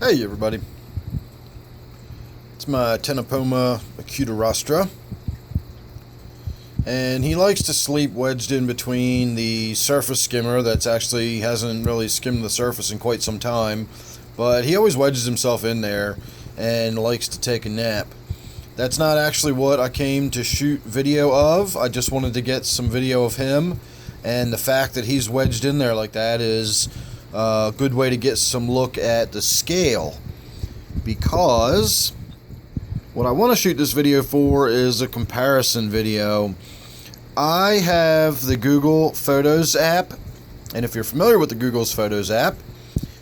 Hey everybody, it's my Tenopoma acutirostra, and he likes to sleep wedged in between the surface skimmer that's actually hasn't really skimmed the surface in quite some time, but he always wedges himself in there and likes to take a nap. That's not actually what I came to shoot video of. I just wanted to get some video of him, and the fact that he's wedged in there like that is a good way to get some look at the scale, because what I want to shoot this video for is a comparison video. I have the Google Photos app, and if you're familiar with the Google's Photos app,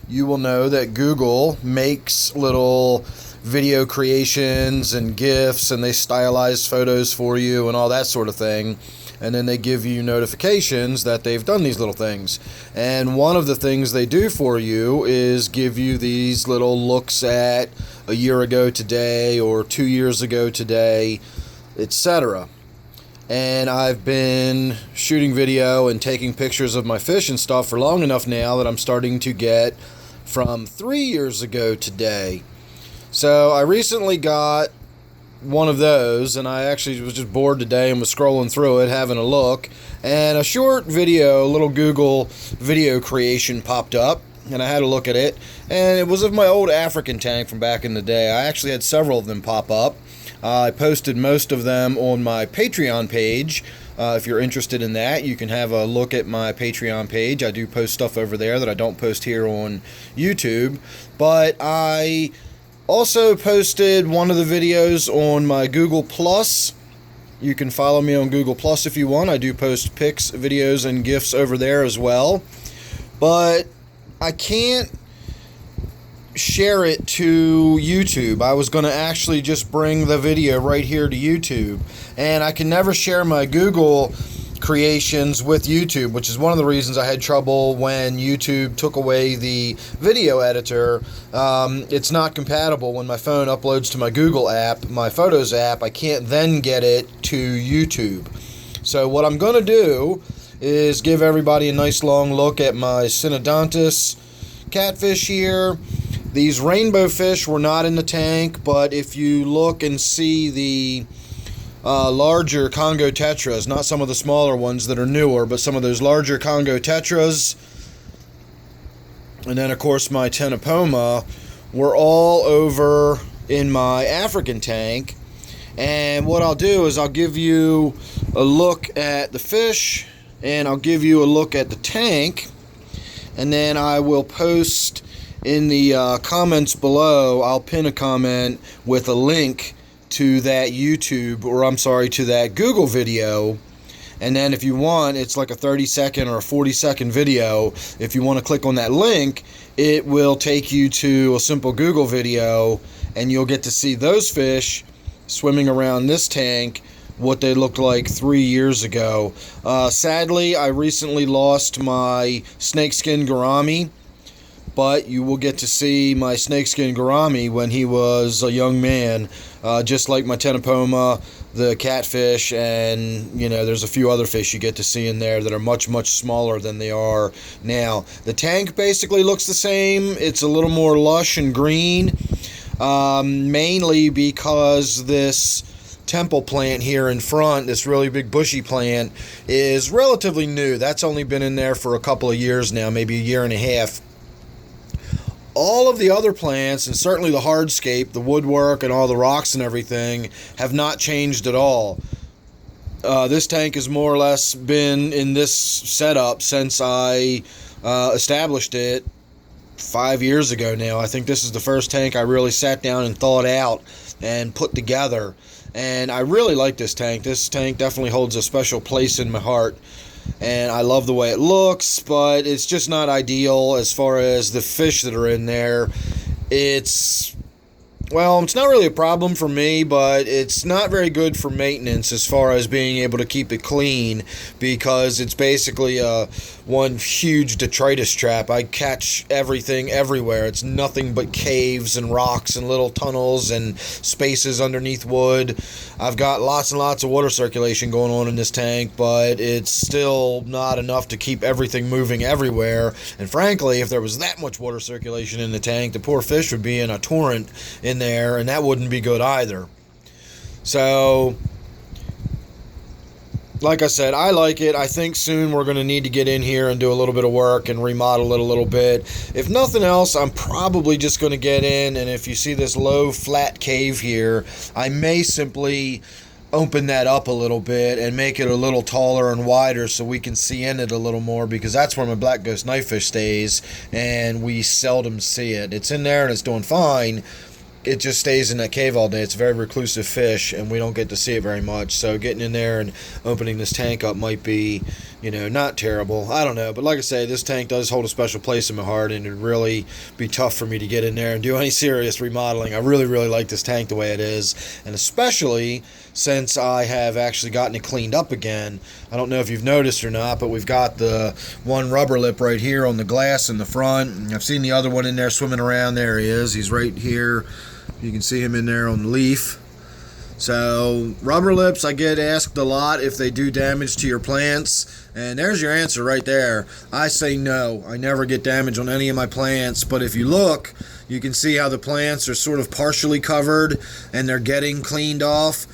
you will know that Google makes little video creations and GIFs, and they stylize photos for you and all that sort of thing. And then they give you notifications that they've done these little things. And one of the things they do for you is give you these little looks at a year ago today or 2 years ago today, etc. And I've been shooting video and taking pictures of my fish and stuff for long enough now that I'm starting to get from 3 years ago today. So I recently got one of those, and I actually was just bored today and was scrolling through it, having a look, and a short video, a little Google video creation popped up, and I had a look at it, and it was of my old African tank from back in the day. I actually had several of them pop up. I posted most of them on my Patreon page. If you're interested in that, you can have a look at my Patreon page. I do post stuff over there that I don't post here on YouTube, but I also posted one of the videos on my Google Plus. You can follow me on Google Plus if you want. I do post pics, videos, and GIFs over there as well. But I can't share it to YouTube. I was going to actually just bring the video right here to YouTube. And I can never share my Google creations with YouTube, which is one of the reasons I had trouble when YouTube took away the video editor. It's not compatible when my phone uploads to my Google app, my Photos app. I can't then get it to YouTube. So what I'm going to do is give everybody a nice long look at my Synodontis catfish here. These rainbow fish were not in the tank, but if you look and see the larger Congo tetras, not some of the smaller ones that are newer, but some of those larger Congo tetras, and then of course my Tenopoma, were all over in my African tank. And what I'll do is I'll give you a look at the fish, and I'll give you a look at the tank, and then I will post in the comments below, I'll pin a comment with a link to that YouTube, or I'm sorry, to that Google video. And then if you want, it's like a 30-second or a 40-second video. If you want to click on that link, it will take you to a simple Google video, and you'll get to see those fish swimming around this tank, what they looked like 3 years ago. Sadly, I recently lost my snakeskin gourami, but you will get to see my snakeskin gourami when he was a young man, just like my Tenopoma, the catfish, and there's a few other fish you get to see in there that are much, much smaller than they are now. The tank basically looks the same. It's a little more lush and green, mainly because this temple plant here in front, this really big bushy plant, is relatively new. That's only been in there for a couple of years now, maybe a year and a half. All of the other plants, and certainly the hardscape, the woodwork, and all the rocks and everything, have not changed at all. This tank has more or less been in this setup since I established it 5 years ago now. I think this is the first tank I really sat down and thought out and put together. And I really like this tank. This tank definitely holds a special place in my heart. And I love the way it looks, but it's just not ideal as far as the fish that are in there. It's not really a problem for me, but it's not very good for maintenance as far as being able to keep it clean, because it's basically a one huge detritus trap. I catch everything everywhere. It's nothing but caves and rocks and little tunnels and spaces underneath wood. I've got lots and lots of water circulation going on in this tank, but it's still not enough to keep everything moving everywhere. And frankly, if there was that much water circulation in the tank, the poor fish would be in a torrent in there, and that wouldn't be good either. So, like I said, I like it. I think soon we're going to need to get in here and do a little bit of work and remodel it a little bit. If nothing else, I'm probably just going to get in, and if you see this low, flat cave here, I may simply open that up a little bit and make it a little taller and wider so we can see in it a little more, because that's where my black ghost knifefish stays, and we seldom see it. It's in there and it's doing fine. It just stays in that cave all day. It's a very reclusive fish, and we don't get to see it very much. So getting in there and opening this tank up might be, not terrible. I don't know. But like I say, this tank does hold a special place in my heart, and it'd really be tough for me to get in there and do any serious remodeling. I really, really like this tank the way it is, and especially since I have actually gotten it cleaned up again. I don't know if you've noticed or not, but we've got the one rubber lip right here on the glass in the front. I've seen the other one in there swimming around. There he is. He's right here. You can see him in there on the leaf. So, rubber lips, I get asked a lot if they do damage to your plants. And there's your answer right there. I say no. I never get damage on any of my plants. But if you look, you can see how the plants are sort of partially covered and they're getting cleaned off.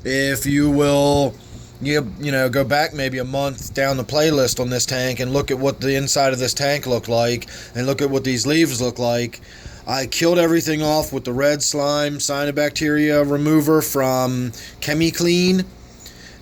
If you will, go back maybe a month down the playlist on this tank and look at what the inside of this tank looked like and look at what these leaves look like. I killed everything off with the red slime cyanobacteria remover from ChemiClean,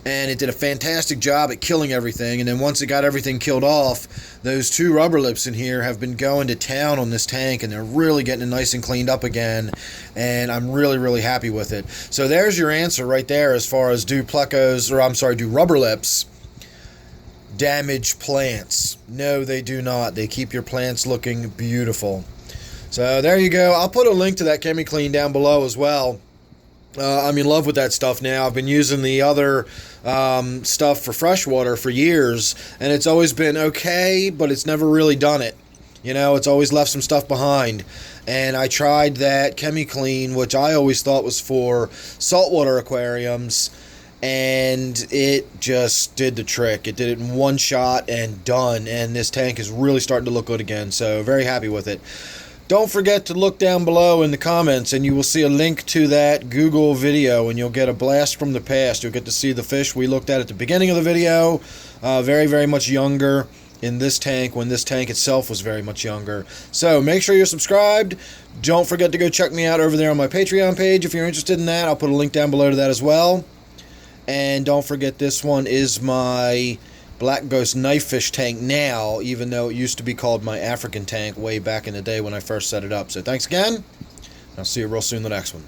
and it did a fantastic job at killing everything. And then once it got everything killed off, those two rubber lips in here have been going to town on this tank, and they're really getting it nice and cleaned up again, and I'm really, really happy with it. So there's your answer right there as far as do rubber lips damage plants? No, they do not. They keep your plants looking beautiful. So there you go. I'll put a link to that ChemiClean down below as well. I'm in love with that stuff now. I've been using the other stuff for freshwater for years, and it's always been okay, but it's never really done it. It's always left some stuff behind. And I tried that ChemiClean, which I always thought was for saltwater aquariums, and it just did the trick. It did it in one shot and done, and this tank is really starting to look good again, so very happy with it. Don't forget to look down below in the comments, and you will see a link to that Google video, and you'll get a blast from the past. You'll get to see the fish we looked at the beginning of the video, very, very much younger in this tank, when this tank itself was very much younger. So make sure you're subscribed. Don't forget to go check me out over there on my Patreon page if you're interested in that. I'll put a link down below to that as well. And don't forget, this one is my Black Ghost Knifefish tank now, even though it used to be called my African tank way back in the day when I first set it up. So thanks again. I'll see you real soon in the next one.